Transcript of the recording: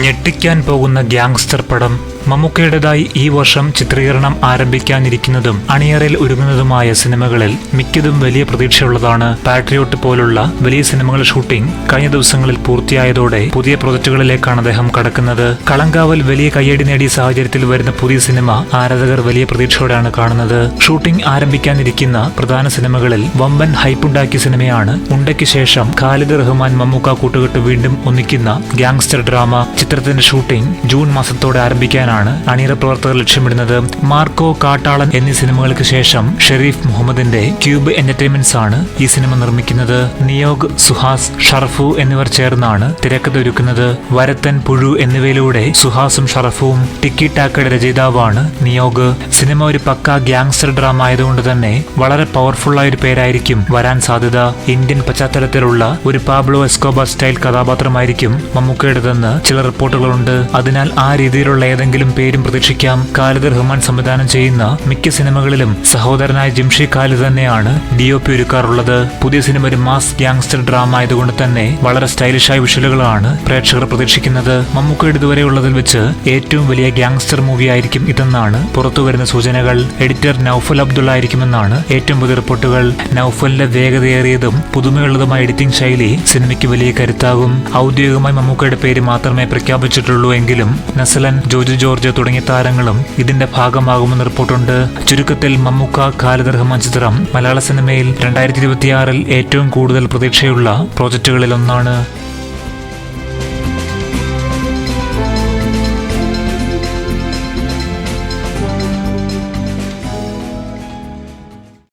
ഞെട്ടിക്കാൻ പോകുന്ന ഗ്യാങ്സ്റ്റർ പടം. മമ്മൂക്കയുടേതായി ഈ വർഷം ചിത്രീകരണം ആരംഭിക്കാനിരിക്കുന്നതും അണിയറയിൽ ഒരുങ്ങുന്നതുമായ സിനിമകളിൽ മിക്കതും വലിയ പ്രതീക്ഷയുള്ളതാണ്. പാട്രിയോട്ട് പോലുള്ള വലിയ സിനിമകളുടെ ഷൂട്ടിംഗ് കഴിഞ്ഞ ദിവസങ്ങളിൽ പൂർത്തിയായതോടെ പുതിയ പ്രൊജക്ടുകളിലേക്കാണ് അദ്ദേഹം കടക്കുന്നത്. കളങ്കാവൽ വലിയ കയ്യടി നേടിയ സാഹചര്യത്തിൽ വരുന്ന പുതിയ സിനിമ ആരാധകർ വലിയ പ്രതീക്ഷയോടെയാണ് കാണുന്നത്. ഷൂട്ടിംഗ് ആരംഭിക്കാനിരിക്കുന്ന പ്രധാന സിനിമകളിൽ വമ്പൻ ഹൈപ്പുണ്ടാക്കിയ സിനിമയാണ് ഉണ്ടയ്ക്ക് ശേഷം ഖാലിദ് റഹ്മാൻ മമ്മൂക്ക കൂട്ടുകെട്ട് വീണ്ടും ഒന്നിക്കുന്ന ഗ്യാങ്സ്റ്റർ ഡ്രാമ. ചിത്രത്തിന്റെ ഷൂട്ടിംഗ് ജൂൺ മാസത്തോടെ ആരംഭിക്കാനാണ് അണിയറ പ്രവർത്തകർ ലക്ഷ്യമിടുന്നത്. മാർക്കോ, കാട്ടാളൻ എന്നീ സിനിമകൾക്ക് ശേഷം ഷെരീഫ് മുഹമ്മദിന്റെ ക്യൂബ് എന്റർടൈൻമെന്റ്സ് ആണ് ഈ സിനിമ നിർമ്മിക്കുന്നത്. നിയോഗ്, സുഹാസ്, ഷറഫു എന്നിവർ ചേർന്നാണ് തിരക്കഥ ഒരുക്കുന്നത്. വരത്തൻ, പുഴു എന്നിവയിലൂടെ സുഹാസും ഷറഫുവും ടിക്കി ടാക്കയുടെ രചയിതാവാണ് നിയോഗ്. സിനിമ ഒരു പക്ക ഗ്യാങ്സ്റ്റർ ഡ്രാമ ആയതുകൊണ്ട് തന്നെ വളരെ പവർഫുള്ളായ ഒരു പേരായിരിക്കും വരാൻ സാധ്യത. ഇന്ത്യൻ പശ്ചാത്തലത്തിലുള്ള ഒരു പാബ്ലോ എസ്കോബാർ സ്റ്റൈൽ കഥാപാത്രമായിരിക്കും മമ്മൂക്കയുടേതെന്ന് ചില റിപ്പോർട്ടുകളുണ്ട്. അതിനാൽ ആ രീതിയിലുള്ള ഏതെങ്കിലും പേരും പ്രതീക്ഷിക്കാം. ഖാലിദ് റഹ്മാൻ സംവിധാനം ചെയ്യുന്ന മിക്ക സിനിമകളിലും സഹോദരനായ ജിംഷി ഖാലിദ് തന്നെയാണ് DOP ഒരുക്കാറുള്ളത്. പുതിയ സിനിമ ഒരു മാസ് ഗ്യാങ്സ്റ്റർ ഡ്രാമ ആയതുകൊണ്ട് തന്നെ വളരെ സ്റ്റൈലിഷായ വിഷ്വലുകളാണ് പ്രേക്ഷകർ പ്രതീക്ഷിക്കുന്നത്. മമ്മൂക്കയുടെ ഇതുവരെയുള്ളതിൽ വെച്ച് ഏറ്റവും വലിയ ഗ്യാങ്സ്റ്റർ മൂവി ആയിരിക്കും ഇതെന്നാണ് പുറത്തുവരുന്ന സൂചനകൾ. എഡിറ്റർ നൌഫൽ അബ്ദുള്ള ആയിരിക്കുമെന്നാണ് ഏറ്റവും പുതിയ റിപ്പോർട്ടുകൾ. നൌഫലിന്റെ വേഗതയേറിയതും പുതുമയുള്ളതുമായ എഡിറ്റിംഗ് ശൈലി സിനിമയ്ക്ക് വലിയ കരുത്താകും. ഔദ്യോഗികമായി മമ്മൂക്കയുടെ പേര് മാത്രമേ പ്രഖ്യാപിച്ചിട്ടുള്ളൂ എങ്കിലും നസലൻ, ജോജു ജോർജ് തുടങ്ങിയ താരങ്ങളും ഇതിന്റെ ഭാഗമാകുമെന്ന് റിപ്പോർട്ടുണ്ട്. ചുരുക്കത്തിൽ മമ്മൂക്ക ഖാലിദ് റഹ്മാൻ ചിത്രം മലയാള സിനിമയിൽ 2026 ഏറ്റവും കൂടുതൽ പ്രതീക്ഷയുള്ള പ്രോജക്റ്റുകളിൽ ഒന്നാണ്.